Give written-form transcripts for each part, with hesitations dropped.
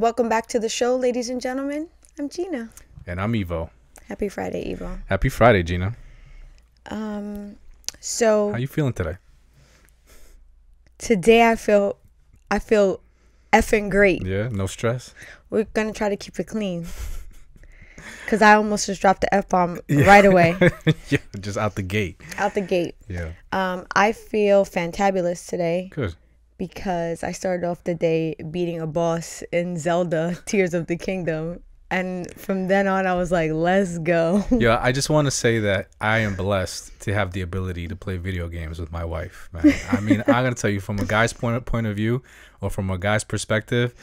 Welcome back to the show, ladies and gentlemen. I'm Jeanna. And I'm Evo. Happy Friday, Evo. Happy Friday, Jeanna. So How you feeling today? today I feel effing great. Yeah, no stress? We're gonna try to keep it clean. Cause I almost just dropped the F-bomb right away. Yeah, just out the gate. Out the gate. Yeah. I feel fantabulous today. Good. Because I started off the day beating a boss in Zelda Tears of the Kingdom. And from then on, I was like, let's go. Yeah, I just want to say that I am blessed to have the ability to play video games with my wife, man. I mean, I'm going to tell you, from a guy's point of view, or from a guy's perspective,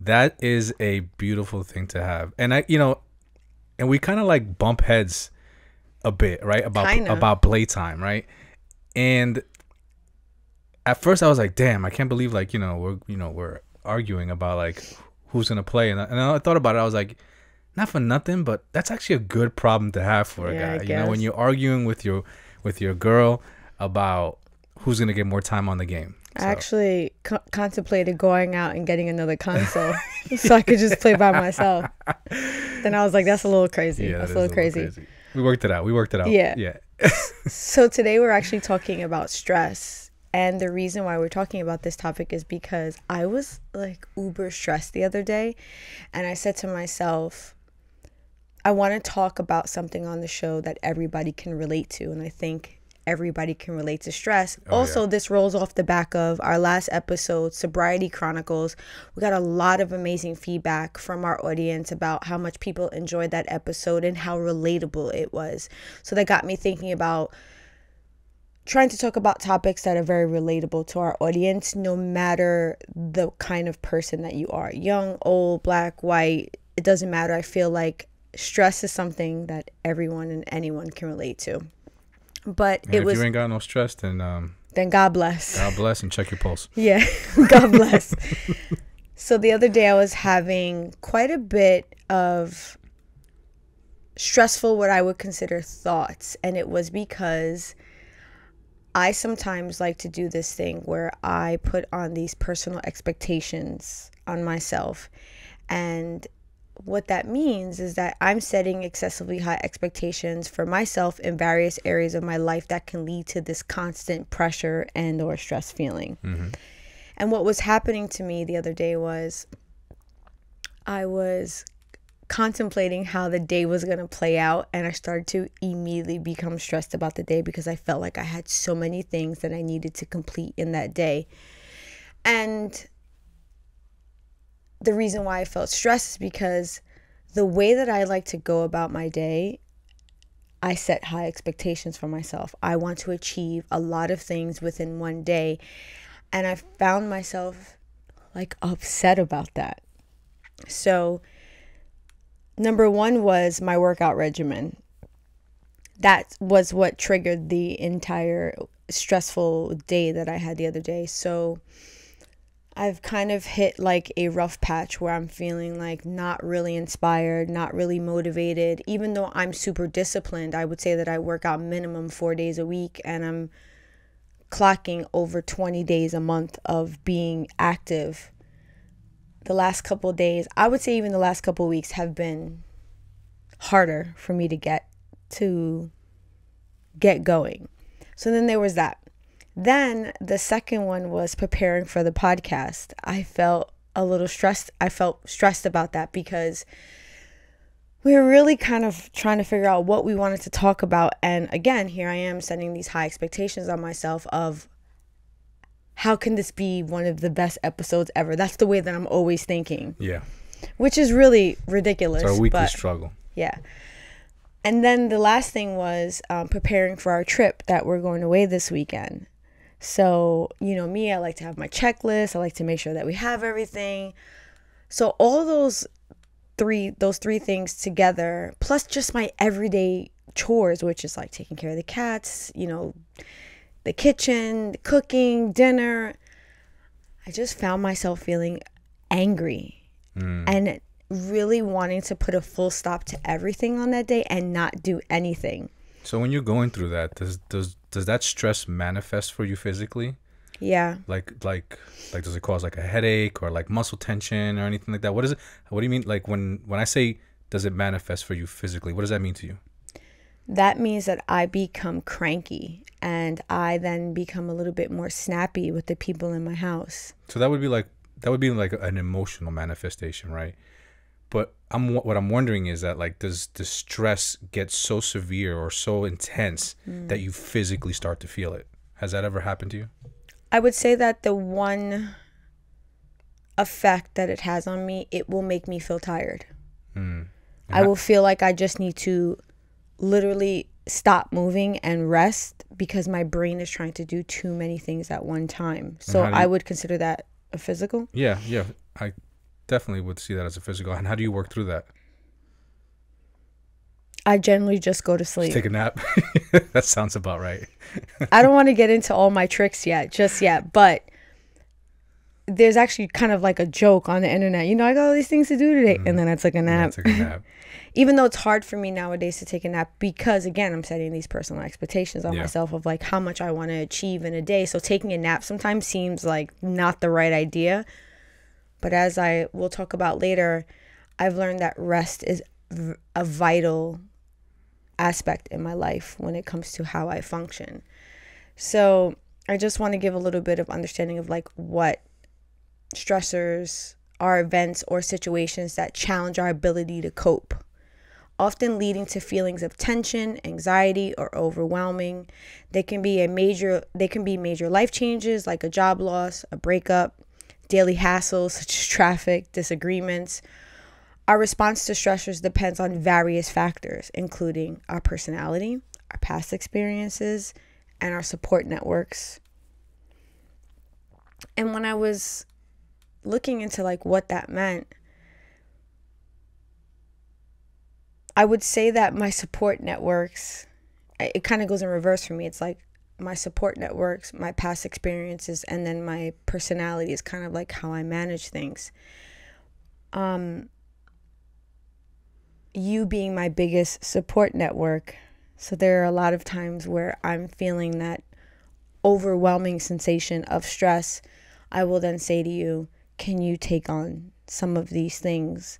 that is a beautiful thing to have. And and we kind of like bump heads a bit, right? About playtime, right? And at first I was like, damn, I can't believe we're arguing about like who's going to play. And I thought about it. I was like, not for nothing, but that's actually a good problem to have for a guy. You know, when you're arguing with your girl about who's gonna get more time on the game. I actually contemplated going out and getting another console so I could just play by myself. Then I was like, that's a little crazy. Yeah, that's a little crazy. We worked it out. Yeah. So today we're actually talking about stress. And the reason why we're talking about this topic is because I was like uber stressed the other day. And I said to myself, I want to talk about something on the show that everybody can relate to. And I think everybody can relate to stress. This rolls off the back of our last episode, Sobriety Chronicles. We got a lot of amazing feedback from our audience about how much people enjoyed that episode and how relatable it was. So that got me thinking about trying to talk about topics that are very relatable to our audience, no matter the kind of person that you are. Young, old, black, white, it doesn't matter. I feel like stress is something that everyone and anyone can relate to. But if you ain't got no stress, then God bless. God bless, and check your pulse. Yeah, God bless. So the other day I was having quite a bit of stressful, what I would consider, thoughts. And it was because I sometimes like to do this thing where I put on these personal expectations on myself. And what that means is that I'm setting excessively high expectations for myself in various areas of my life that can lead to this constant pressure and or stress feeling. Mm-hmm. And what was happening to me the other day was I was contemplating how the day was going to play out, and I started to immediately become stressed about the day because I felt like I had so many things that I needed to complete in that day. And the reason why I felt stressed is because the way that I like to go about my day, I set high expectations for myself. I want to achieve a lot of things within one day. And I found myself like upset about that. So number one was my workout regimen. That was what triggered the entire stressful day that I had the other day. So I've kind of hit like a rough patch where I'm feeling like not really inspired, not really motivated. Even though I'm super disciplined, I would say that I work out minimum 4 days a week, and I'm clocking over 20 days a month of being active. The last couple of days, I would say even the last couple of weeks, have been harder for me to get going. So then there was that. Then the second one was preparing for the podcast. I felt a little stressed. I felt stressed about that because we were really kind of trying to figure out what we wanted to talk about. And again, here I am setting these high expectations on myself of how can this be one of the best episodes ever? That's the way that I'm always thinking. Yeah. Which is really ridiculous. It's our weekly struggle. Yeah. And then the last thing was preparing for our trip that we're going away this weekend. So, you know me, I like to have my checklist. I like to make sure that we have everything. So all those three things together, plus just my everyday chores, which is like taking care of the cats, you know, the kitchen, cooking, dinner. I just found myself feeling angry and really wanting to put a full stop to everything on that day and not do anything. So when you're going through that, does that stress manifest for you physically? Yeah. Like does it cause like a headache or like muscle tension or anything like that? What is it? What do you mean? Like when I say does it manifest for you physically? What does that mean to you? That means that I become cranky and I then become a little bit more snappy with the people in my house. So that would be like an emotional manifestation, right? But what I'm wondering is that like does the stress get so severe or so intense that you physically start to feel it? Has that ever happened to you? I would say that the one effect that it has on me, it will make me feel tired. Mm. I will feel like I just need to literally stop moving and rest because my brain is trying to do too many things at one time. So I would consider that a physical. Yeah, yeah. I definitely would see that as a physical. And how do you work through that? I generally just go to sleep. Just take a nap. That sounds about right. I don't want to get into all my tricks just yet, but there's actually kind of like a joke on the internet. You know, I got all these things to do today, and then I took a nap. Yeah, take a nap. Even though it's hard for me nowadays to take a nap because, again, I'm setting these personal expectations on myself of like how much I want to achieve in a day. So taking a nap sometimes seems like not the right idea. But as I will talk about later, I've learned that rest is a vital aspect in my life when it comes to how I function. So I just want to give a little bit of understanding of like what stressors are, events or situations that challenge our ability to cope, often leading to feelings of tension, anxiety, or overwhelming. They can be major life changes like a job loss, a breakup, daily hassles such as traffic, disagreements. Our response to stressors depends on various factors, including our personality, our past experiences, and our support networks. And when I was looking into like what that meant, I would say that my support networks, it kind of goes in reverse for me. It's like my support networks, my past experiences, and then my personality is kind of like how I manage things. You being my biggest support network. So there are a lot of times where I'm feeling that overwhelming sensation of stress. I will then say to you, can you take on some of these things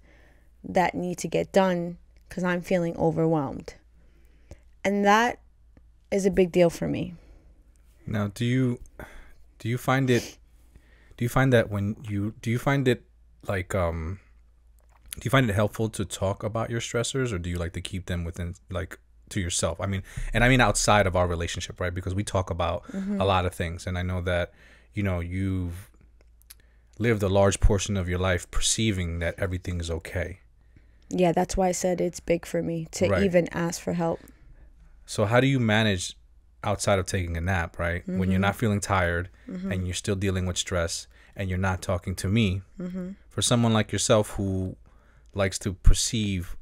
that need to get done because I'm feeling overwhelmed? And that is a big deal for me. Now, do you find it like do you find it helpful to talk about your stressors, or do you like to keep them within, like, to yourself? I mean outside of our relationship, right? Because we talk about a lot of things, and I know that, you know, you've lived a large portion of your life perceiving that everything is okay. Yeah, that's why I said it's big for me to even ask for help. So how do you manage outside of taking a nap, right? When you're not feeling tired and you're still dealing with stress and you're not talking to me, for someone like yourself who likes to perceive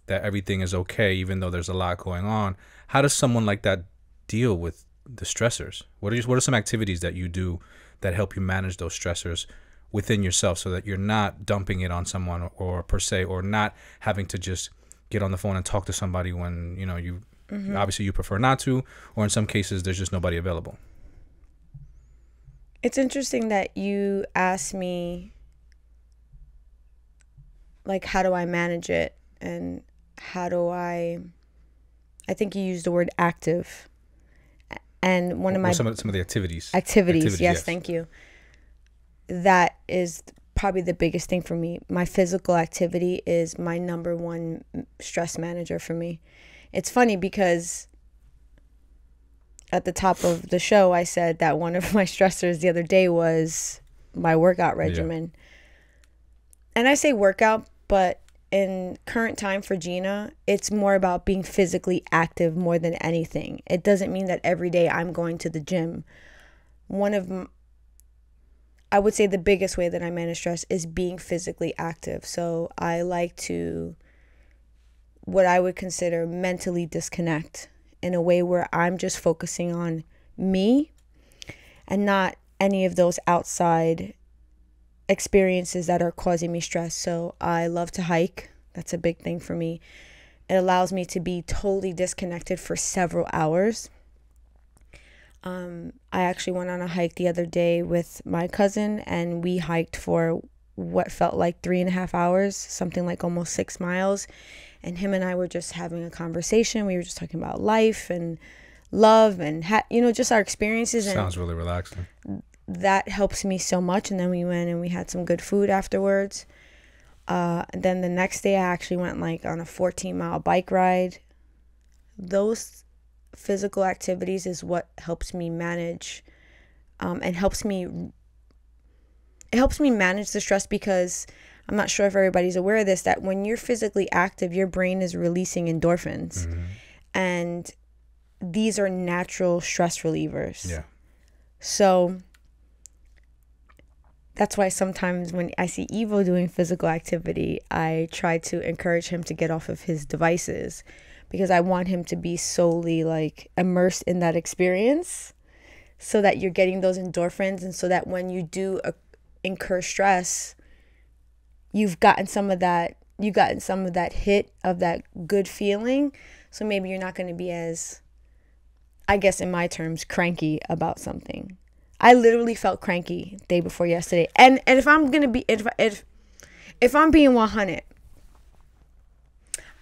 that everything is okay even though there's a lot going on, how does someone like that deal with the stressors? What are some activities that you do that help you manage those stressors within yourself so that you're not dumping it on someone, or per se, or not having to just get on the phone and talk to somebody when, you know, you obviously you prefer not to, or in some cases there's just nobody available? It's interesting that you asked me, like, how do I manage it? And how do I think you used the word active. And one of my... some of the activities. Activities, yes, thank you. That is probably the biggest thing for me. My physical activity is my number one stress manager for me. It's funny because at the top of the show, I said that one of my stressors the other day was my workout regimen. Yeah. And I say workout, but in current time for Jeanna, it's more about being physically active more than anything. It doesn't mean that every day I'm going to the gym. I would say the biggest way that I manage stress is being physically active. So I like to, what I would consider, mentally disconnect in a way where I'm just focusing on me and not any of those outside experiences that are causing me stress. So I love to hike. That's a big thing for me. It allows me to be totally disconnected for several hours. I actually went on a hike the other day with my cousin, and we hiked for what felt like 3.5 hours, something like almost 6 miles. And him and I were just having a conversation. We were just talking about life and love and, just our experiences. Sounds really relaxing. That helps me so much. And then we went and we had some good food afterwards. And then the next day I actually went like on a 14-mile bike ride. Those physical activities is what helps me manage and helps me manage the stress, because I'm not sure if everybody's aware of this, that when you're physically active, your brain is releasing endorphins. And these are natural stress relievers. Yeah. So that's why sometimes when I see Evo doing physical activity, I try to encourage him to get off of his devices, because I want him to be solely like immersed in that experience, so that you're getting those endorphins, and so that when you do incur stress, you've gotten some of that hit of that good feeling. So maybe you're not going to be as, I guess in my terms, cranky about something. I literally felt cranky day before yesterday. And if I'm going to be, if I'm being 100,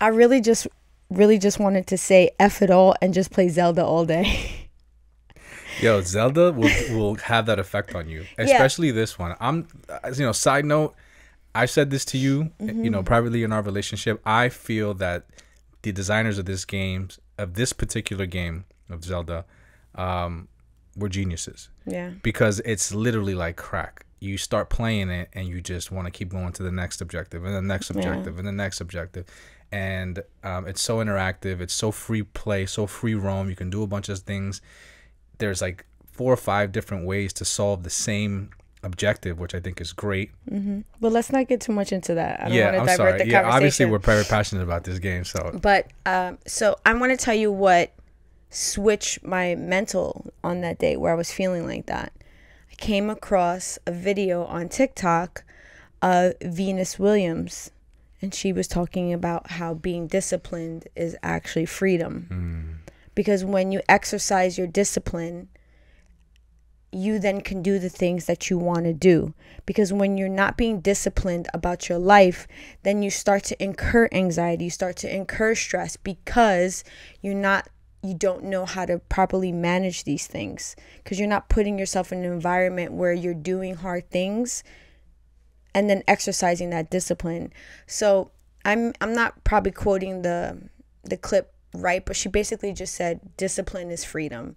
I really just wanted to say F it all and just play Zelda all day. Yo, Zelda will have that effect on you, especially this one. Side note, I said this to you, privately in our relationship. I feel that the designers of this particular game of Zelda, were geniuses. Yeah. Because it's literally like crack. You start playing it and you just want to keep going to the next objective and the next objective and the next objective. And it's so interactive. It's so free play, so free roam. You can do a bunch of things. There's like 4 or 5 different ways to solve the same objective, which I think is great. But let's not get too much into that. I don't want to I'm divert sorry. the conversation. Obviously we're very passionate about this game. But so I want to tell you what switched my mental on that day where I was feeling like that. I came across a video on TikTok of Venus Williams, and she was talking about how being disciplined is actually freedom. Because when you exercise your discipline, you then can do the things that you want to do. Because when you're not being disciplined about your life, then you start to incur anxiety, you start to incur stress, because you don't know how to properly manage these things, because you're not putting yourself in an environment where you're doing hard things and then exercising that discipline. So I'm not probably quoting the clip right, but she basically just said discipline is freedom.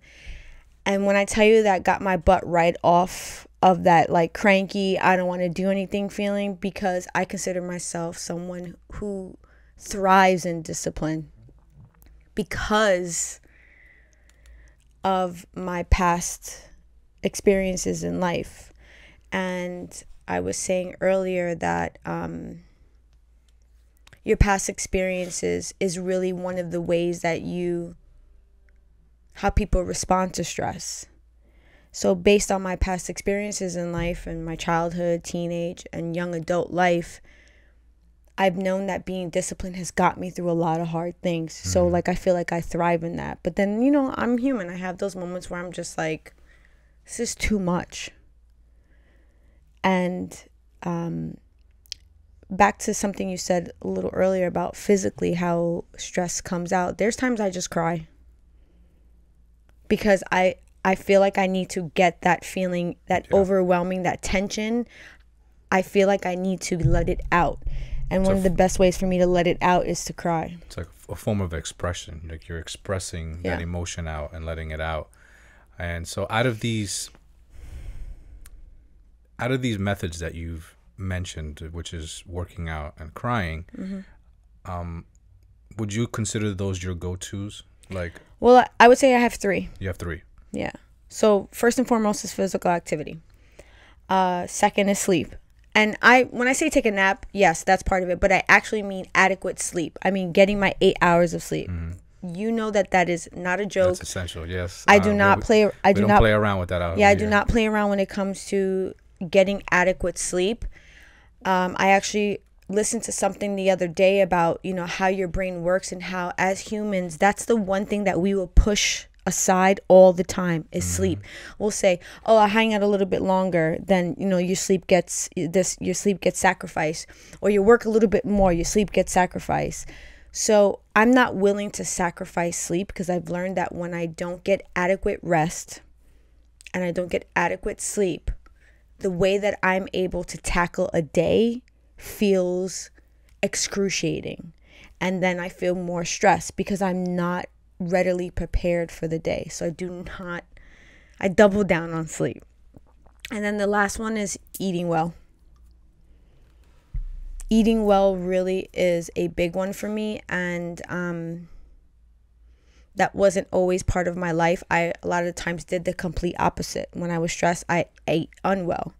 And when I tell you that got my butt right off of that like cranky, I don't want to do anything feeling, because I consider myself someone who thrives in discipline because of my past experiences in life. And I was saying earlier that your past experiences is really one of the ways that how people respond to stress. So based on my past experiences in life and my childhood, teenage, and young adult life, I've known that being disciplined has got me through a lot of hard things. So like I feel like I thrive in that. But then, I'm human. I have those moments where I'm just like, this is too much. And back to something you said a little earlier about physically how stress comes out. There's times I just cry, because I feel like I need to get that feeling, that overwhelming, that tension. I feel like I need to let it out. And one of the best ways for me to let it out is to cry. It's like a form of expression. Like you're expressing that emotion out and letting it out. And so out of these methods that you've mentioned, which is working out and crying, would you consider those your go-tos? Well, I would say I have 3. You have 3. Yeah. So first and foremost is physical activity. Second is sleep. And when I say take a nap, yes, that's part of it, but I actually mean adequate sleep. I mean getting my 8 hours of sleep. You know that is not a joke. That's essential. Yes. I do not play. I do not play around with that. I do not play around when it comes to getting adequate sleep. I actually listened to something the other day about how your brain works, and how as humans, that's the one thing that we will push aside all the time is sleep. We'll say, oh, I hang out a little bit longer, then your sleep gets sacrificed, or you work a little bit more, your sleep gets sacrificed. So I'm not willing to sacrifice sleep, because I've learned that when I don't get adequate rest and I don't get adequate sleep, the way that I'm able to tackle a day feels excruciating. And then I feel more stressed because I'm not readily prepared for the day. So I double down on sleep. And then the last one is eating well. Eating well really is a big one for me, and that wasn't always part of my life. I a lot of times did the complete opposite. When I was stressed, I ate unwell.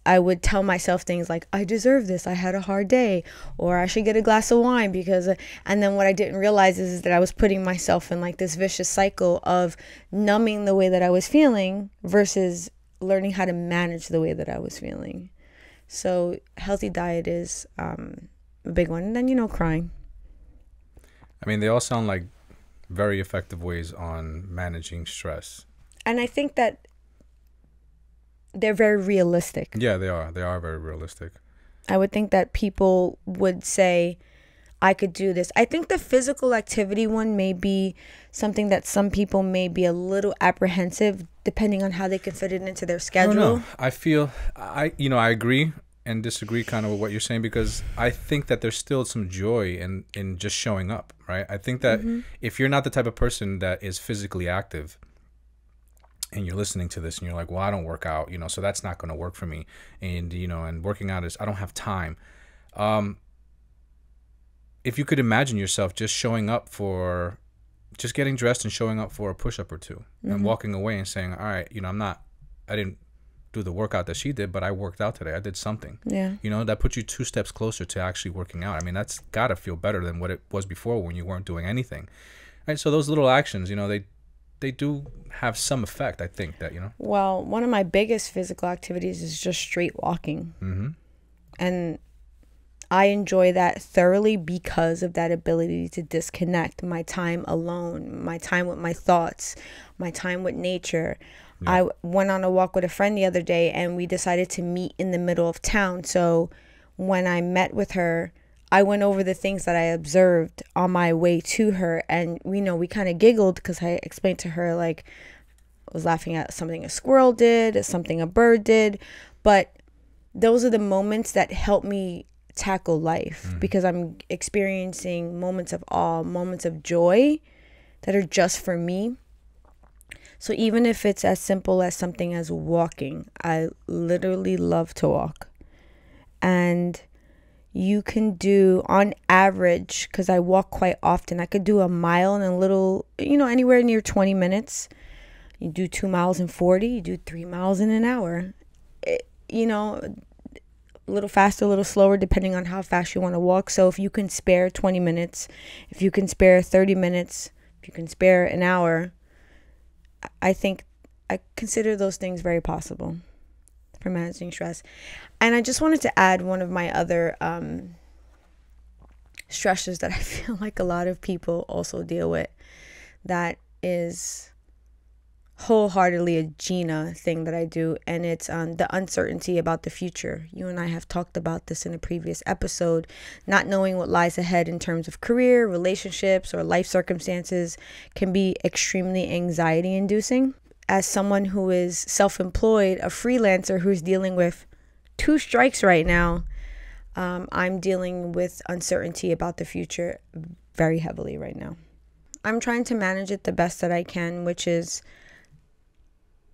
I would tell myself things like, I deserve this, I had a hard day, or I should get a glass of wine because, and then what I didn't realize is that I was putting myself in like this vicious cycle of numbing the way that I was feeling versus learning how to manage the way that I was feeling. So healthy diet is a big one. And then, crying. I mean, they all sound like very effective ways on managing stress. And I think that they're very realistic. Yeah, they are. They are very realistic. I would think that people would say, I could do this. I think the physical activity one may be something that some people may be a little apprehensive, depending on how they can fit it into their schedule. I don't know. I feel, I agree and disagree kind of with what you're saying, because I think that there's still some joy in just showing up, right? I think that if you're not the type of person that is physically active, and you're listening to this and you're like, well, I don't work out, so that's not going to work for me. And, and working out is, I don't have time. If you could imagine yourself just showing up just getting dressed and showing up for a push-up or two and walking away and saying, all right, I didn't do the workout that she did, but I worked out today. I did something. Yeah. That puts you 2 steps closer to actually working out. I mean, that's got to feel better than what it was before when you weren't doing anything. Right? So those little actions, they do have some effect, I think, that, Well, one of my biggest physical activities is just straight walking. And I enjoy that thoroughly because of that ability to disconnect, my time alone, my time with my thoughts, my time with nature. Yeah. I went on a walk with a friend the other day, and we decided to meet in the middle of town. So when I met with her, I went over the things that I observed on my way to her, and we kind of giggled because I explained to her, like, I was laughing at something a squirrel did, something a bird did, but those are the moments that help me tackle life, because I'm experiencing moments of awe, moments of joy that are just for me. So even if it's as simple as something as walking, I literally love to walk. And you can do, on average, because I walk quite often, I could do a mile in a little, anywhere near 20 minutes. You do 2 miles in 40, you do 3 miles in an hour. A little faster, a little slower, depending on how fast you want to walk. So if you can spare 20 minutes, if you can spare 30 minutes, if you can spare an hour, I consider those things very possible for managing stress. And I just wanted to add one of my other stressors that I feel like a lot of people also deal with, that is wholeheartedly a Jeanna thing that I do, and it's the uncertainty about the future. You and I have talked about this in a previous episode. Not knowing what lies ahead in terms of career, relationships, or life circumstances can be extremely anxiety inducing. As someone who is self-employed, a freelancer who's dealing with 2 strikes right now, I'm dealing with uncertainty about the future very heavily right now. I'm trying to manage it the best that I can, which is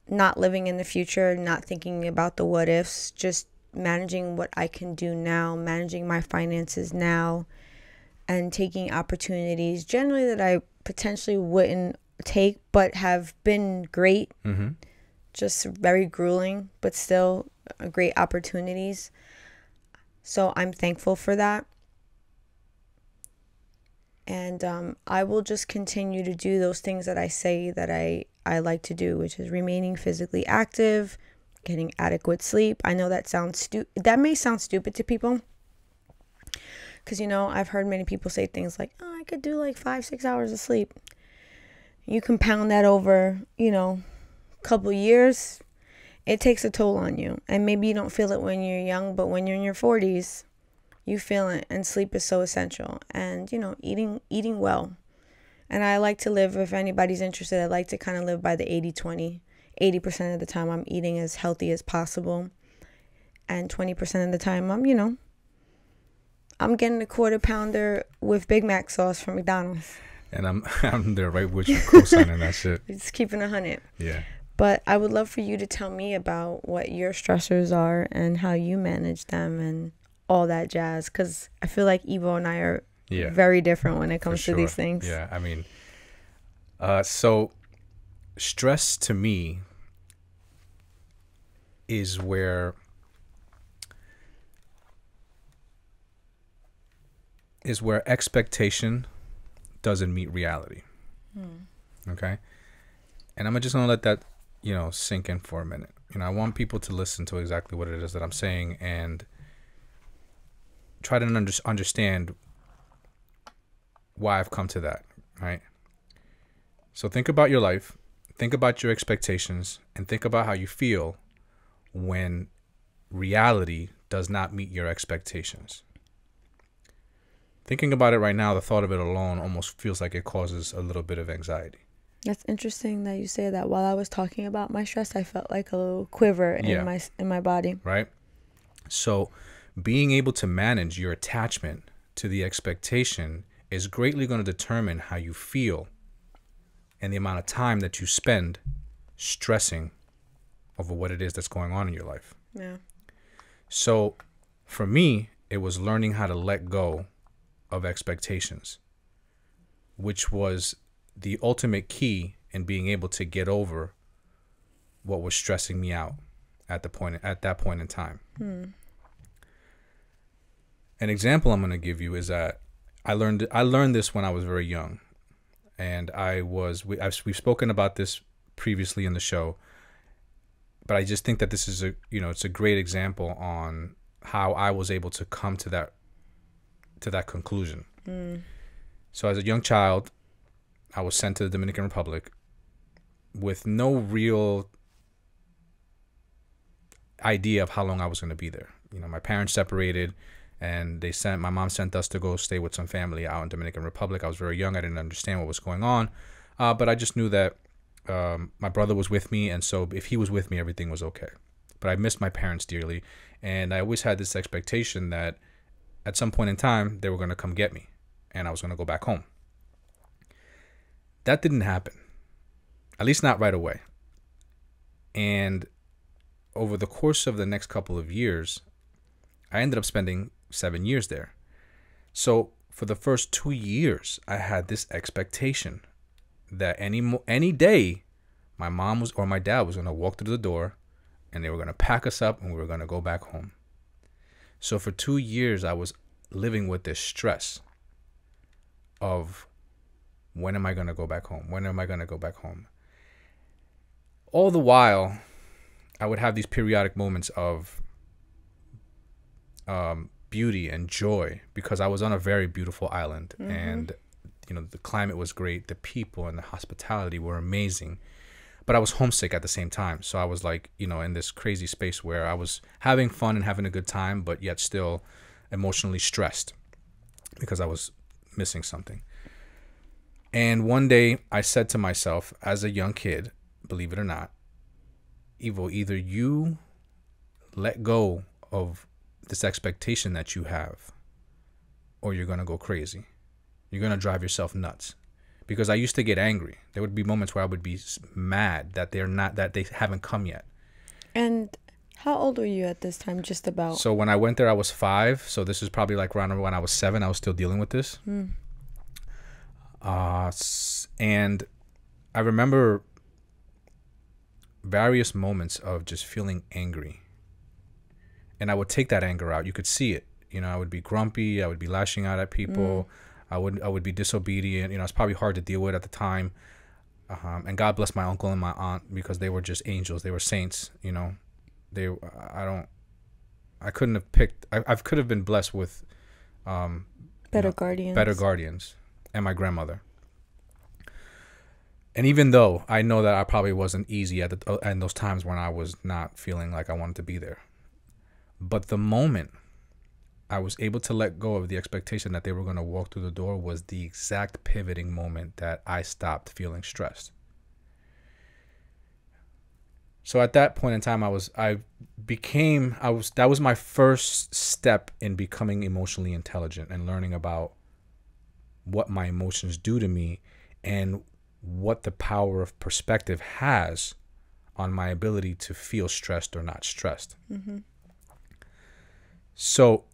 not living in the future, not thinking about the what ifs, just managing what I can do now, managing my finances now, and taking opportunities generally that I potentially wouldn't take but have been great. Just very grueling, but still great opportunities. So I'm thankful for that. And I will just continue to do those things that I say that I like to do, which is remaining physically active, getting adequate sleep. I know that that may sound stupid to people, because I've heard many people say things like, oh, I could do like 5-6 hours of sleep. you compound that over, couple years, it takes a toll on you. And maybe you don't feel it when you're young, but when you're in your 40s, you feel it. And sleep is so essential. And, eating well. And I like to live, if anybody's interested, I like to kind of live by the 80-20. 80% of the time I'm eating as healthy as possible. And 20% of the time I'm getting a quarter pounder with Big Mac sauce from McDonald's. And I'm there right with you, co-signing that shit. It's keeping 100. Yeah. But I would love for you to tell me about what your stressors are and how you manage them and all that jazz. Because I feel like Evo and I are very different when it comes to these things. Yeah, I mean, so stress to me is where expectation doesn't meet reality. Okay? And I'm just going to let that, sink in for a minute. I want people to listen to exactly what it is that I'm saying and try to understand why I've come to that, right? So think about your life, think about your expectations, and think about how you feel when reality does not meet your expectations. Thinking about it right now, the thought of it alone almost feels like it causes a little bit of anxiety. That's interesting that you say that. While I was talking about my stress, I felt like a little quiver in my body. Right? So being able to manage your attachment to the expectation is greatly going to determine how you feel and the amount of time that you spend stressing over what it is that's going on in your life. Yeah. So for me, it was learning how to let go of expectations, which was the ultimate key in being able to get over what was stressing me out at that point in time. An example I'm going to give you is that I learned this when I was very young, and we've spoken about this previously in the show, but I just think that this is it's a great example on how I was able to come to that conclusion. So as a young child, I was sent to the Dominican Republic with no real idea of how long I was going to be there. My parents separated, and my mom sent us to go stay with some family out in Dominican Republic. I was very young. I didn't understand what was going on, but I just knew that my brother was with me, and so if he was with me, everything was okay. But I missed my parents dearly, and I always had this expectation that at some point in time, they were going to come get me, and I was going to go back home. That didn't happen, at least not right away. And over the course of the next couple of years, I ended up spending 7 years there. So for the first 2 years, I had this expectation that any day, my mom or my dad was going to walk through the door, and they were going to pack us up, and we were going to go back home. So for 2 years, I was living with this stress of, when am I going to go back home? When am I going to go back home? All the while, I would have these periodic moments of beauty and joy because I was on a very beautiful island. And, the climate was great. The people and the hospitality were amazing. But I was homesick at the same time. So I was like, in this crazy space where I was having fun and having a good time, but yet still emotionally stressed because I was missing something. And one day I said to myself, as a young kid, believe it or not, Evo, either you let go of this expectation that you have, or you're going to go crazy. You're going to drive yourself nuts. Because I used to get angry. There would be moments where I would be mad that they haven't come yet. And how old were you at this time, just about? So when I went there, I was 5. So this is probably like around when I was 7. I was still dealing with this. And I remember various moments of just feeling angry. And I would take that anger out. You could see it. I would be grumpy. I would be lashing out at people. I would be disobedient. It's probably hard to deal with at the time. And God bless my uncle and my aunt because they were just angels. They were saints. I couldn't have picked. I could have been blessed with better guardians. Better guardians, and my grandmother. And even though I know that I probably wasn't easy at those times when I was not feeling like I wanted to be there, but the moment I was able to let go of the expectation that they were going to walk through the door was the exact pivoting moment that I stopped feeling stressed. So at that point in time, that was my first step in becoming emotionally intelligent and learning about what my emotions do to me and what the power of perspective has on my ability to feel stressed or not stressed. Mm-hmm. So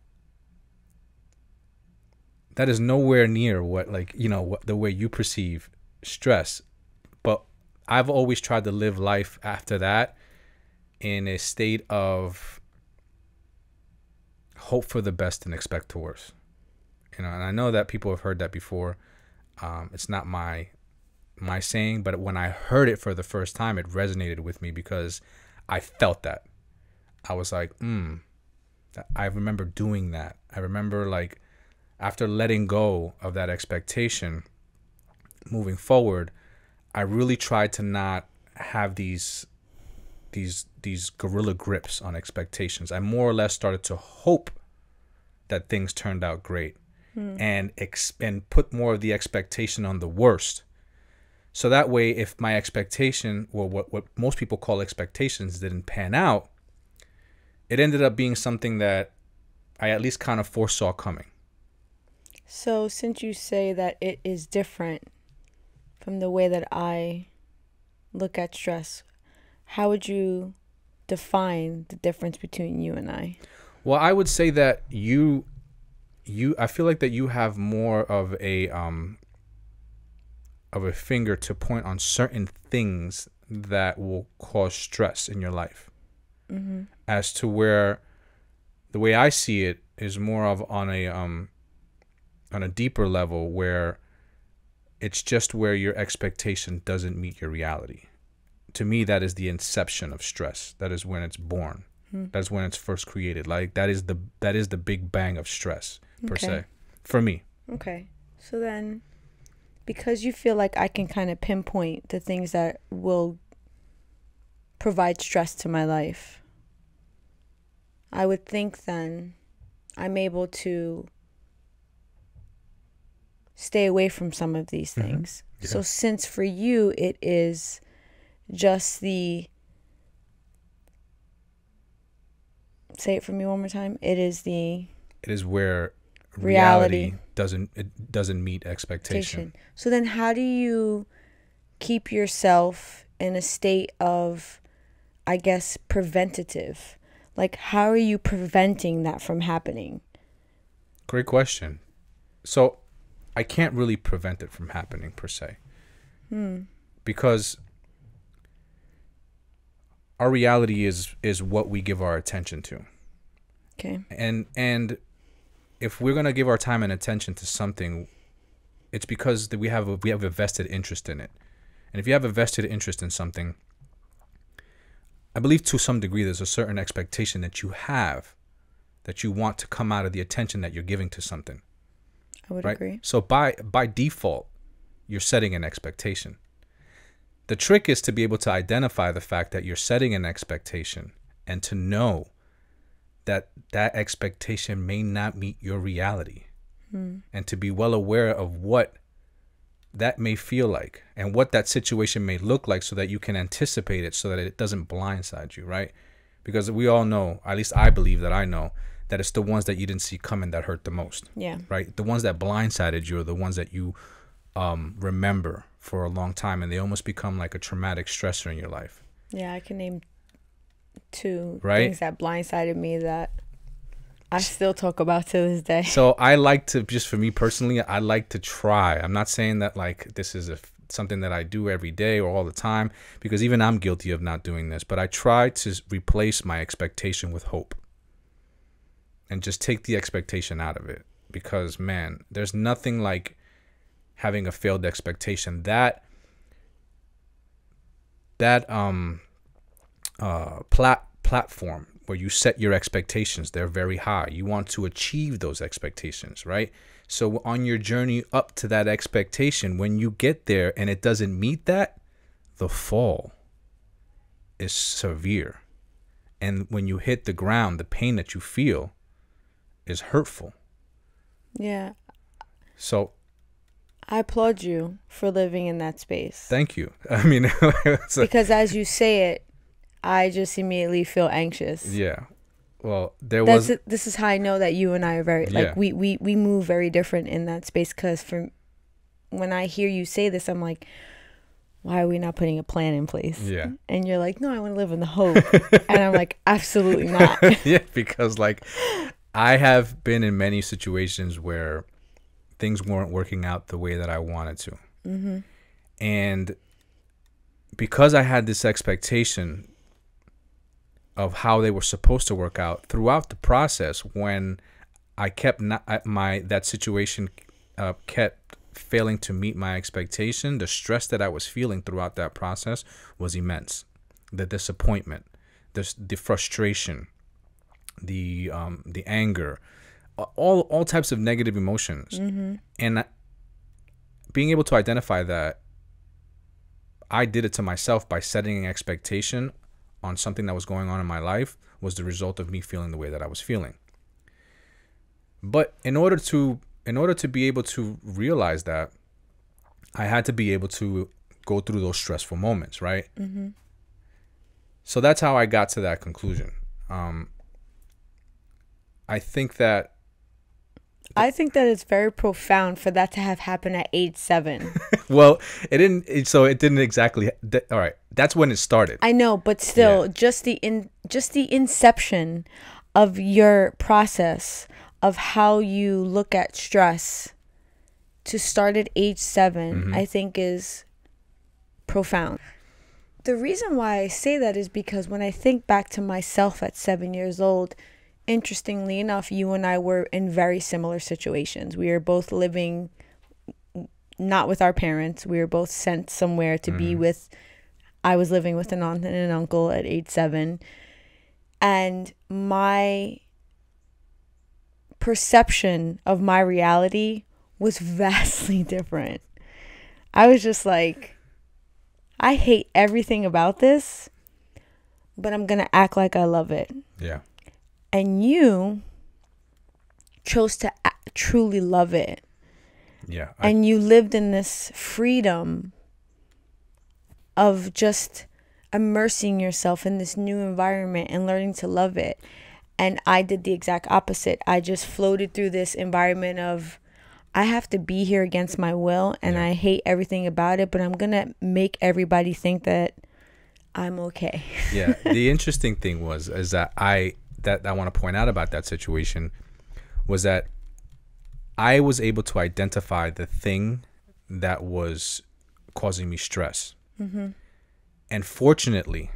that is nowhere near what the way you perceive stress. But I've always tried to live life after that in a state of hope for the best and expect the worst. And I know that people have heard that before. It's not my saying, but when I heard it for the first time, it resonated with me because I felt that. I was like, I remember doing that. I remember like after letting go of that expectation, moving forward, I really tried to not have these gorilla grips on expectations. I more or less started to hope that things turned out great and put more of the expectation on the worst. So that way, if my expectation, or what most people call expectations, didn't pan out, it ended up being something that I at least kind of foresaw coming. So since you say that it is different from the way that I look at stress, how would you define the difference between you and I? Well, I would say that I feel like that you have more of a finger to point on certain things that will cause stress in your life. Mm-hmm. As to where the way I see it is more of on a deeper level where it's just where your expectation doesn't meet your reality. To me, that is the inception of stress. That is when it's born. That's when it's first created. Like that is the big bang of stress per se, for me. Okay. So then, because you feel like I can kind of pinpoint the things that will provide stress to my life, I would think then I'm able to stay away from some of these things. Yeah. So since for you it is just say it for me one more time. It is where reality doesn't meet expectation. So then how do you keep yourself in a state of, I guess, preventative? Like, how are you preventing that from happening? Great question. So I can't really prevent it from happening per se. Because our reality is what we give our attention to. Okay. And if we're going to give our time and attention to something, it's because we have a vested interest in it. And if you have a vested interest in something, I believe to some degree there's a certain expectation that you have, that you want to come out of the attention that you're giving to something. I would right? agree. So by default, you're setting an expectation. The trick is to be able to identify the fact that you're setting an expectation and to know that that expectation may not meet your reality, and to be well aware of what that may feel like and what that situation may look like so that you can anticipate it so that it doesn't blindside you, right? Because we all know, at least I believe that I know, that it's the ones that you didn't see coming that hurt the most. Yeah. Right? The ones that blindsided you are the ones that you remember for a long time, and they almost become like a traumatic stressor in your life. Yeah, I can name two Right? things that blindsided me that I still talk about to this day. So I like to, just for me personally, I like to try. I'm not saying that like this is something that I do every day or all the time, because even I'm guilty of not doing this, but I try to replace my expectation with hope and just take the expectation out of it, because man, there's nothing like having a failed expectation. That platform where you set your expectations. They're very high. You want to achieve those expectations, right? So on your journey up to that expectation, when you get there and it doesn't meet that, the fall is severe. And when you hit the ground, the pain that you feel is hurtful. Yeah. So I applaud you for living in that space. thank you. I mean, it's like, Because as you say it, I just immediately feel anxious. yeah. Well, this is how I know that you and I are very, like, Yeah. we move very different in that space. Because when I hear you say this, I'm like, why are we not putting a plan in place? Yeah. And you're like, no, I want to live in the hope. And I'm like, absolutely not. Yeah, because like I have been in many situations where things weren't working out the way that I wanted to. Mm-hmm. And because I had this expectation of how they were supposed to work out throughout the process, when I kept that situation kept failing to meet my expectation, the stress that I was feeling throughout that process was immense. The disappointment, the frustration, the anger, all types of negative emotions. Mm-hmm. And being able to identify that I did it to myself by setting an expectation on something that was going on in my life was the result of me feeling the way that I was feeling. But in order to be able to realize that, I had to be able to go through those stressful moments, right? Mm-hmm. So that's how I got to that conclusion. I think that it's very profound for that to have happened at age 7. well, it didn't exactly. All right, that's when it started. I know, but still, Yeah. just the inception of your process of how you look at stress to start at age 7, Mm-hmm. I think is profound. The reason why I say that is because when I think back to myself at 7 years old, interestingly enough, you and I were in very similar situations. We were both living not with our parents. We were both sent somewhere to be with. I was living with an aunt and an uncle at age 7. And my perception of my reality was vastly different. I was just like, I hate everything about this, but I'm going to act like I love it. Yeah. And you chose to truly love it. Yeah. And you lived in this freedom of just immersing yourself in this new environment and learning to love it. And I did the exact opposite. I just floated through this environment of, I have to be here against my will, and I hate everything about it, but I'm going to make everybody think that I'm okay. Yeah. The interesting thing is that I want to point out about that situation was that I was able to identify the thing that was causing me stress. Mm-hmm. And fortunately,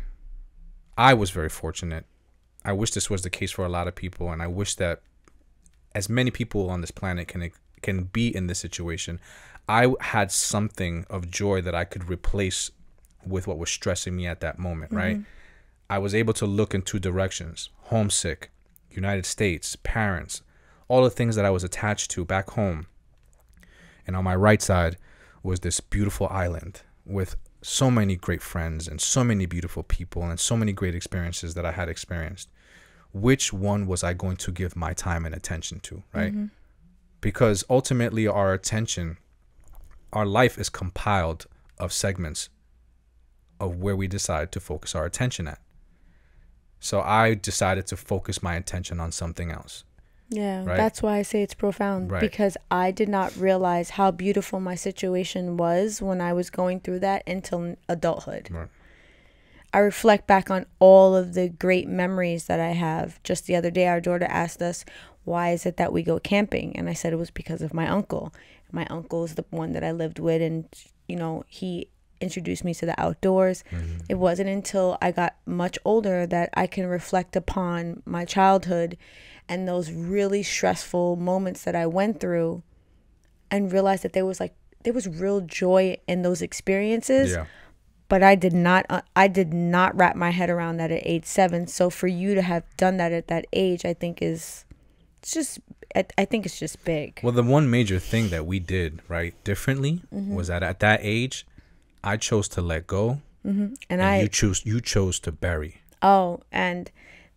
I was very fortunate. I wish this was the case for a lot of people, and I wish that as many people on this planet can be in this situation. I had something of joy that I could replace with what was stressing me at that moment, right? I was able to look in two directions: homesick, United States, parents, all the things that I was attached to back home. And on my right side was this beautiful island with so many great friends and so many beautiful people and so many great experiences that I had experienced. Which one was I going to give my time and attention to, right? Mm-hmm. Because ultimately our attention, our life is compiled of segments of where we decide to focus our attention at. So I decided to focus my attention on something else. Yeah, right? That's why I say it's profound. Right. Because I did not realize how beautiful my situation was when I was going through that until adulthood. Right. I reflect back on all of the great memories that I have. Just the other day, our daughter asked us, why is it that we go camping? And I said it was because of my uncle. My uncle is the one that I lived with, and, he introduced me to the outdoors. Mm-hmm. It wasn't until I got much older that I can reflect upon my childhood and those really stressful moments that I went through and realize that there was real joy in those experiences. Yeah. But I did not wrap my head around that at age 7. So for you to have done that at that age, I think I think it's just big. Well, the one major thing that we did right differently was that at that age, I chose to let go, and you chose to bury. Oh, and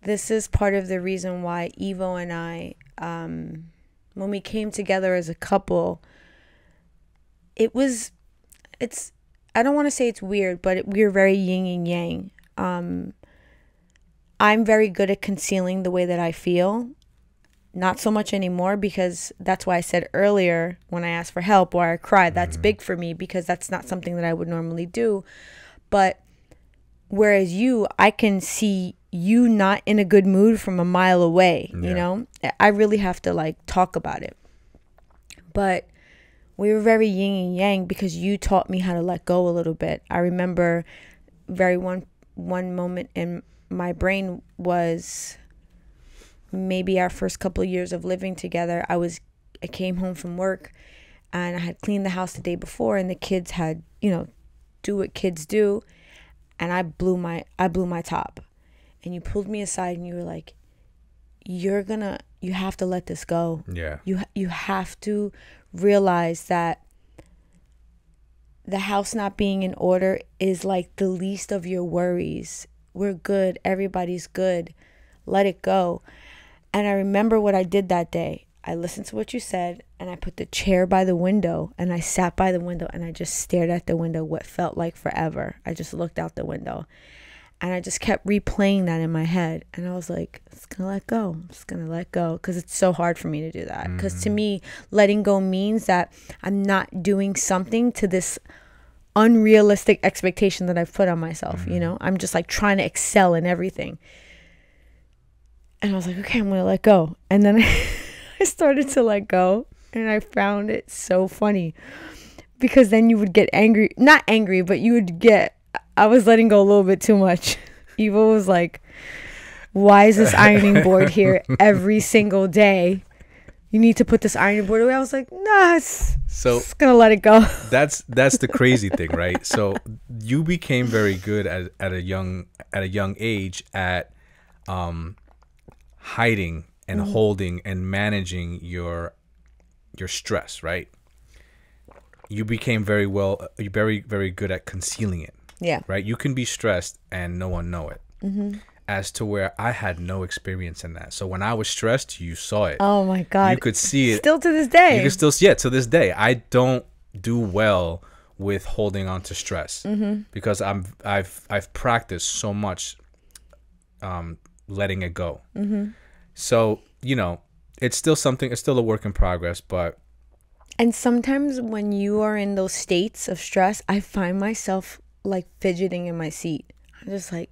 this is part of the reason why Evo and I, when we came together as a couple, it's, I don't want to say it's weird, but we're very yin and yang. I'm very good at concealing the way that I feel. Not so much anymore, because that's why I said earlier when I asked for help or I cried, that's big for me, because that's not something that I would normally do. But whereas I can see you not in a good mood from a mile away, you know? I really have to like talk about it. But we were very yin and yang because you taught me how to let go a little bit. I remember one moment in my brain was maybe our first couple of years of living together. I came home from work and I had cleaned the house the day before, and the kids had, do what kids do, and I blew my top. And you pulled me aside and you were like, you have to let this go. Yeah. You have to realize that the house not being in order is like the least of your worries. We're good. Everybody's good. Let it go. And I remember what I did that day. I listened to what you said, and I put the chair by the window, and I sat by the window, and I just stared at the window what felt like forever. I just looked out the window, and I just kept replaying that in my head. And I was like, I'm just going to let go. I'm just going to let go, because it's so hard for me to do that. Because to me, letting go means that I'm not doing something to this unrealistic expectation that I've put on myself. I'm just like trying to excel in everything. And I was like, okay, I'm going to let go. And then I started to let go, and I found it so funny, because then you would get angry, not angry, but I was letting go a little bit too much. Eva was like, why is this ironing board here every single day? You need to put this ironing board away. I was like, nah, just gonna let it go. That's the crazy thing, right? So you became very good at a young age at hiding and holding and managing your stress, right? You became very good at concealing it. Yeah. Right? You can be stressed and no one know it. As to where I had no experience in that. So when I was stressed, you saw it. Oh my God. You could see it. Still to this day. You can still see it to this day. I don't do well with holding on to stress because I've practiced so much letting it go. So, it's still a work in progress, but. And sometimes when you are in those states of stress, I find myself like fidgeting in my seat. I'm just like,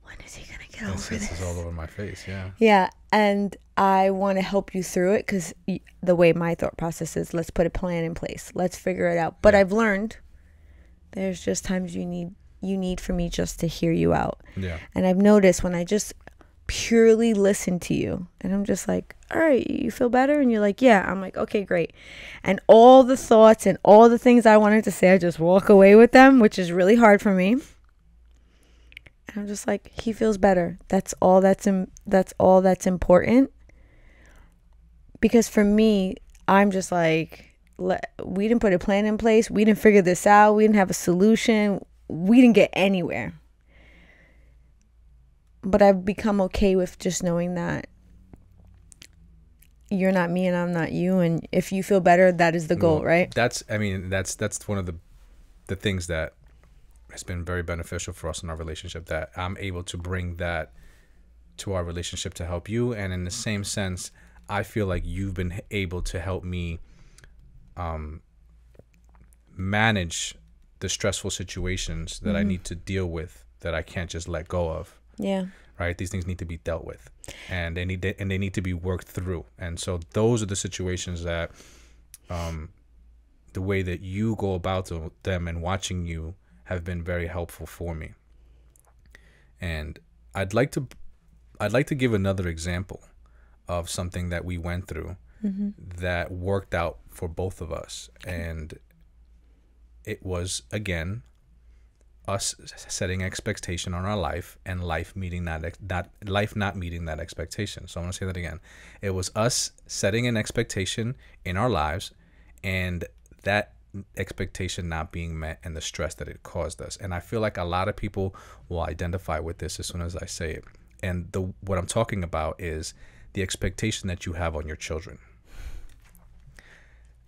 when is he going to get over this? This is all over my face, yeah. Yeah, and I want to help you through it, because the way my thought process is, let's put a plan in place. Let's figure it out. But I've learned there's just times you need for me just to hear you out. Yeah. And I've noticed when I just purely listen to you, and I'm just like, all right, you feel better? And you're like, yeah. I'm like, okay, great. And all the thoughts and all the things I wanted to say, I just walk away with them, which is really hard for me. And I'm just like, he feels better. That's all that's important. Because for me, I'm just like, we didn't put a plan in place. We didn't figure this out. We didn't have a solution. We didn't get anywhere. But I've become okay with just knowing that you're not me and I'm not you. And if you feel better, that is the goal, right? That's one of the things that has been very beneficial for us in our relationship, that I'm able to bring that to our relationship to help you. And in the same sense, I feel like you've been able to help me manage the stressful situations that I need to deal with, that I can't just let go of. Yeah. Right. These things need to be dealt with, and they need to be worked through. And so those are the situations that, the way that you go about them and watching you have been very helpful for me. And I'd like to give another example of something that we went through that worked out for both of us. And it was, again, us setting expectation on our life and life meeting life not meeting that expectation. So I'm going to say that again. It was us setting an expectation in our lives and that expectation not being met and the stress that it caused us. And I feel like a lot of people will identify with this as soon as I say it. And what I'm talking about is the expectation that you have on your children.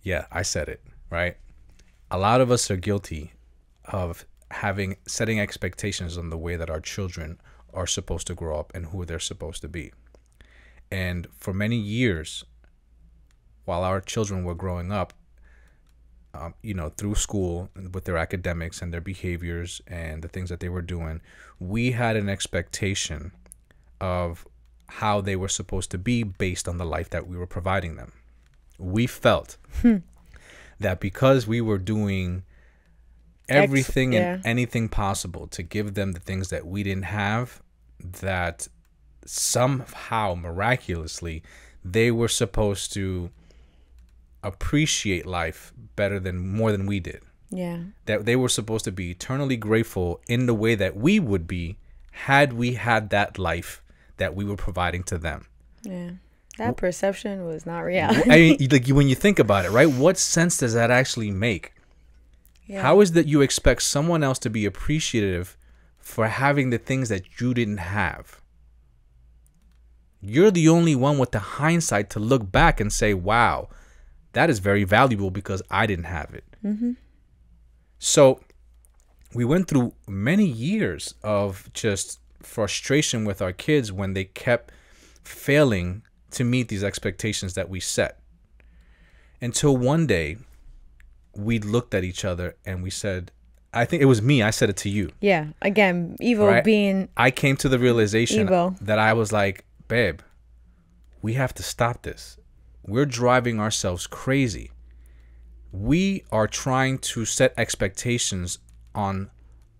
Yeah, I said it, right? A lot of us are guilty of setting expectations on the way that our children are supposed to grow up and who they're supposed to be. And for many years, while our children were growing up, through school with their academics and their behaviors and the things that they were doing, we had an expectation of how they were supposed to be based on the life that we were providing them. We felt that because we were doing everything and anything possible to give them the things that we didn't have, that somehow miraculously they were supposed to appreciate life more than we did. Yeah. That they were supposed to be eternally grateful in the way that we would be had we had that life that we were providing to them. Yeah. That perception was not reality. I mean, like when you think about it, right? What sense does that actually make? Yeah. How is that you expect someone else to be appreciative for having the things that you didn't have? You're the only one with the hindsight to look back and say, wow, that is very valuable because I didn't have it. Mm-hmm. So we went through many years of just frustration with our kids when they kept failing to meet these expectations that we set. Until one day, we looked at each other and we said, I think it was me, I said it to you. Yeah, again, Evo right? being... I came to the realization Evo. that I was like, babe, we have to stop this. We're driving ourselves crazy. We are trying to set expectations on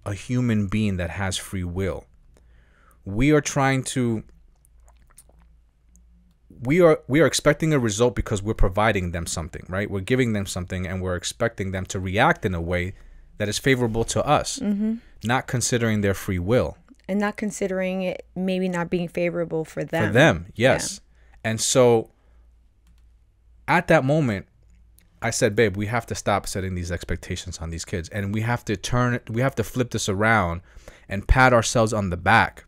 a human being that has free will. We are trying to... We are expecting a result because we're providing them something, right? We're giving them something and we're expecting them to react in a way that is favorable to us, not considering their free will. And not considering it maybe not being favorable for them. For them, yes. Yeah. And so at that moment, I said, babe, we have to stop setting these expectations on these kids. And we have to flip this around and pat ourselves on the back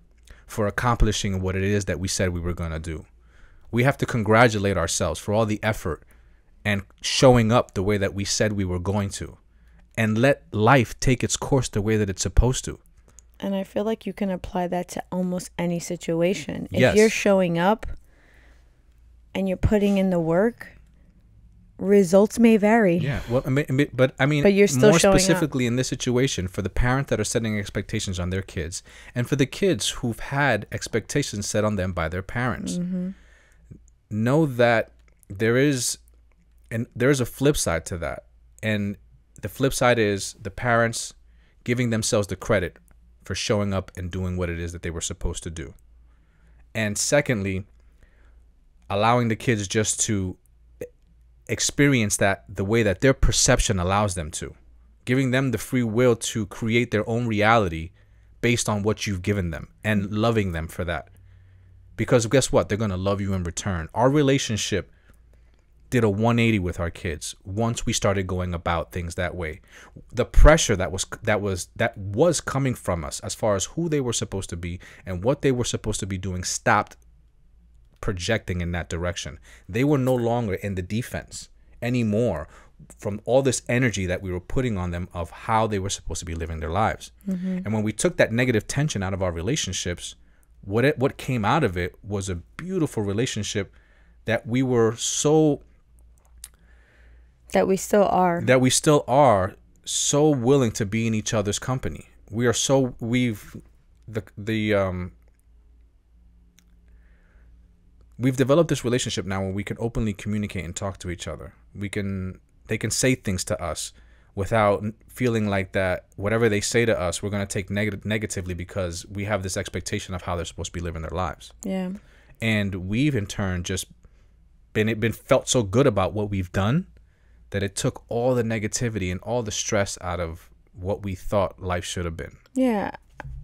for accomplishing what it is that we said we were going to do. We have to congratulate ourselves for all the effort and showing up the way that we said we were going to, and let life take its course the way that it's supposed to. And I feel like you can apply that to almost any situation. Yes. If you're showing up and you're putting in the work, results may vary. Yeah. Well, but you're still more showing specifically in this situation, for the parents that are setting expectations on their kids, and for the kids who've had expectations set on them by their parents. Know that there's a flip side to that. And the flip side is the parents giving themselves the credit for showing up and doing what it is that they were supposed to do. And secondly, allowing the kids just to experience that the way that their perception allows them to. Giving them the free will to create their own reality based on what you've given them and loving them for that. Because guess what? They're going to love you in return. Our relationship did a 180 with our kids once we started going about things that way. The pressure that was coming from us as far as who they were supposed to be and what they were supposed to be doing stopped projecting in that direction. They were no longer in the defense anymore from all this energy that we were putting on them of how they were supposed to be living their lives. And when we took that negative tension out of our relationships, what came out of it was a beautiful relationship that we still are so willing to be in each other's company. We've developed this relationship now where we can openly communicate and talk to each other. They can say things to us without feeling like that whatever they say to us, we're going to take negatively because we have this expectation of how they're supposed to be living their lives. Yeah. And we've in turn just been felt so good about what we've done that it took all the negativity and all the stress out of what we thought life should have been. Yeah.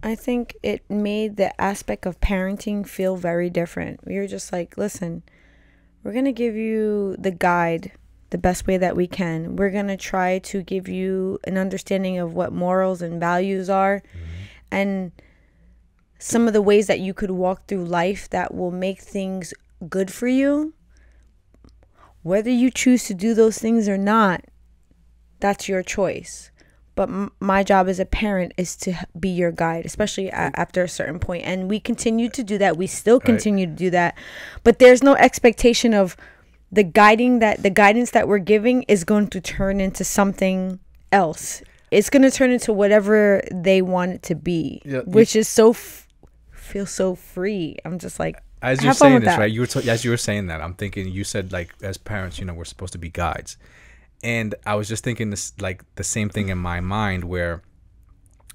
I think it made the aspect of parenting feel very different. We were just like, listen, we're going to give you the guide the best way that we can. We're going to try to give you an understanding of what morals and values are, and some of the ways that you could walk through life that will make things good for you. Whether you choose to do those things or not, that's your choice. But my job as a parent is to be your guide, especially after a certain point. And we continue to do that. We still continue to do that. But there's no expectation of the guidance that we're giving is going to turn into something else. It's going to turn into whatever they want it to be, which is feels so free. I'm just like, as you're saying this, right? As you were saying that, I'm thinking, you said, like, as parents, we're supposed to be guides. And I was just thinking this, like, the same thing in my mind, where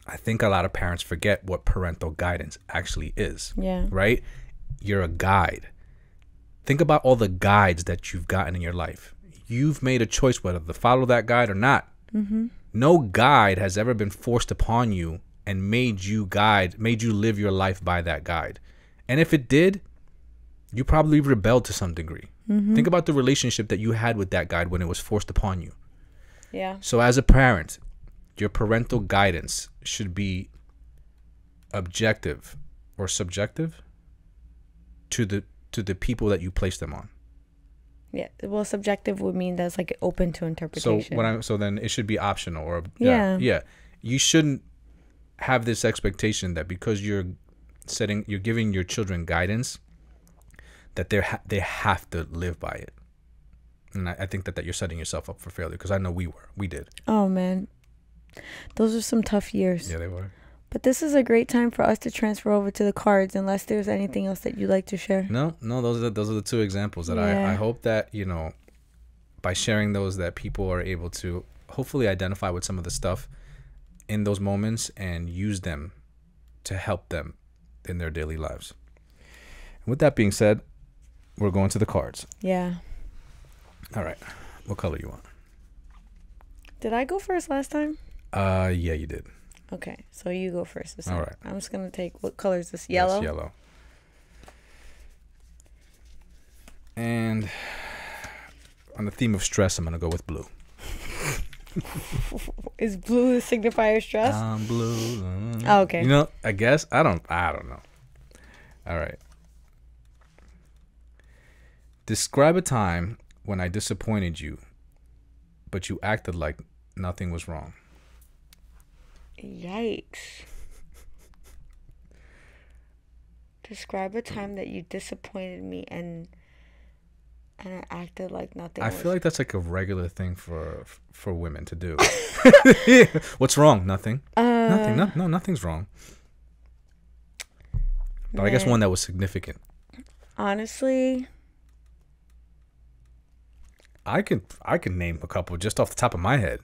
I think a lot of parents forget what parental guidance actually is. Yeah. Right? You're a guide. Think about all the guides that you've gotten in your life. You've made a choice whether to follow that guide or not. Mm-hmm. No guide has ever been forced upon you and made you live your life by that guide. And if it did, you probably rebelled to some degree. Mm-hmm. Think about the relationship that you had with that guide when it was forced upon you. Yeah. So as a parent, your parental guidance should be objective or subjective to the people that you place them on. Yeah. Well, subjective would mean that's like open to interpretation. So then it should be optional, or yeah. You shouldn't have this expectation that because you're giving your children guidance, that they have to live by it. And I think that you're setting yourself up for failure, because I know we did. Oh man, those are some tough years. Yeah, they were. But this is a great time for us to transfer over to the cards, unless there's anything else that you'd like to share. No, those are the two examples that I hope that, by sharing those, that people are able to hopefully identify with some of the stuff in those moments and use them to help them in their daily lives. And with that being said, we're going to the cards. Yeah. All right. What color you want? Did I go first last time? Yeah, you did. Okay, so you go first this time. All right. I'm just going to take, what color is this? Yellow? That's yellow. And on the theme of stress, I'm going to go with blue. Is blue the signifier of stress? Blue. Oh, okay. I guess. I don't know. All right. Describe a time when I disappointed you, but you acted like nothing was wrong. Yikes. Describe a time that you disappointed me and I acted like nothing. I was... feel like that's like a regular thing for women to do. What's wrong? Nothing. Nothing. No, nothing's wrong. But man, I guess one that was significant. Honestly, I can name a couple just off the top of my head.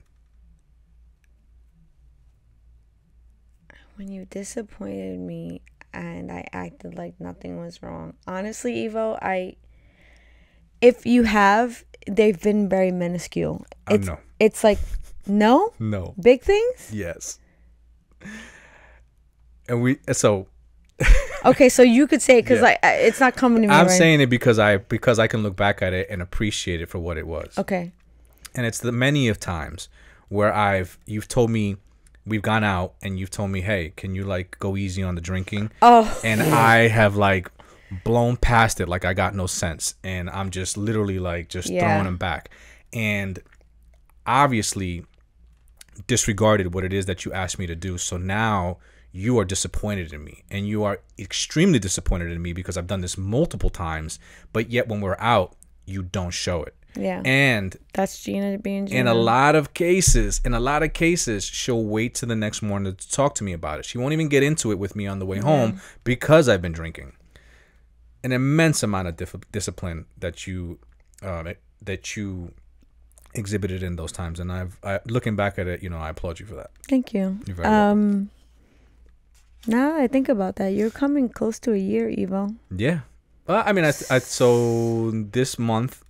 When you disappointed me and I acted like nothing was wrong. Honestly, Evo, if you have, they've been very minuscule. No. It's like, no? No. Big things? Yes. And so... Okay, so you could say it, because it's not coming to me. I'm saying it because I can look back at it and appreciate it for what it was. Okay. And it's the many of times where you've told me, we've gone out and you've told me, hey, can you like go easy on the drinking? Oh. And I have like blown past it like I got no sense, and I'm just literally like just throwing them back, and obviously disregarded what it is that you asked me to do. So now you are disappointed in me, and you are extremely disappointed in me because I've done this multiple times, but yet when we're out, you don't show it. Yeah. And that's Jeanna being Jeanna. In a lot of cases, she'll wait till the next morning to talk to me about it. She won't even get into it with me on the way home because I've been drinking. An immense amount of discipline that you exhibited in those times, and looking back at it, I applaud you for that. Thank you. You're very welcome. Now that I think about that, you're coming close to a year, Evo. Yeah. Well, I mean, so this month,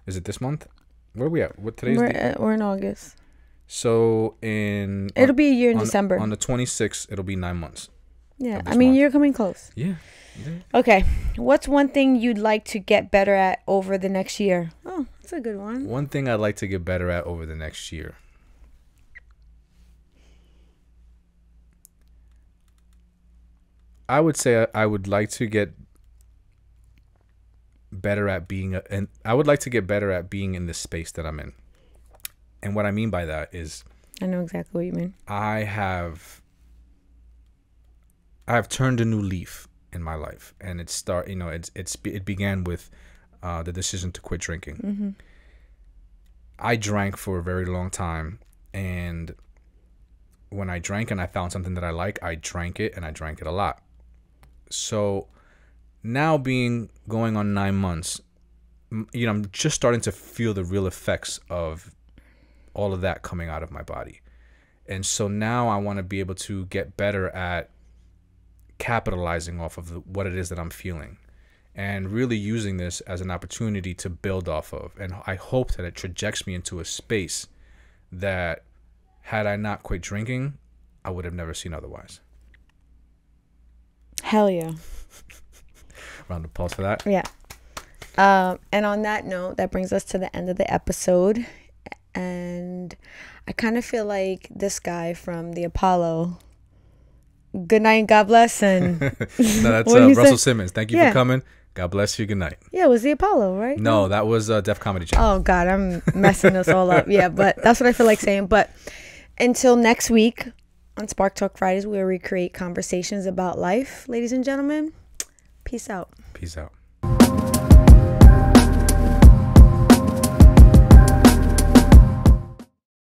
is it this month? Where are we at? What today's? We're in August. So it'll be a year in December. On the 26th, it'll be 9 months. Yeah, I mean, you're coming close. Yeah. Okay, what's one thing you'd like to get better at over the next year? Oh, that's a good one. One thing I'd like to get better at over the next year. I would say I would like to get better at being and I would like to get better at being in the space that I'm in. And what I mean by that is, I know exactly what you mean. I have turned a new leaf in my life, and it began with the decision to quit drinking. Mm-hmm. I drank for a very long time, and when I drank and I found something that I like, I drank it, and I drank it a lot. So now going on 9 months, I'm just starting to feel the real effects of all of that coming out of my body. And so now I want to be able to get better at capitalizing off of what it is that I'm feeling, and really using this as an opportunity to build off of. And I hope that it trajects me into a space that, had I not quit drinking, I would have never seen otherwise. Hell yeah. Round of applause for that. Yeah. And on that note, that brings us to the end of the episode. And I kind of feel like this guy from the Apollo. Good night and God bless. And no, that's Russell Simmons. Thank you for coming. God bless you. Good night. Yeah, it was the Apollo, right? No, that was Def Comedy Channel. Oh, God, I'm messing us all up. Yeah, but that's what I feel like saying. But until next week on Spark Talk Fridays, we'll recreate conversations about life. Ladies and gentlemen, peace out. Peace out.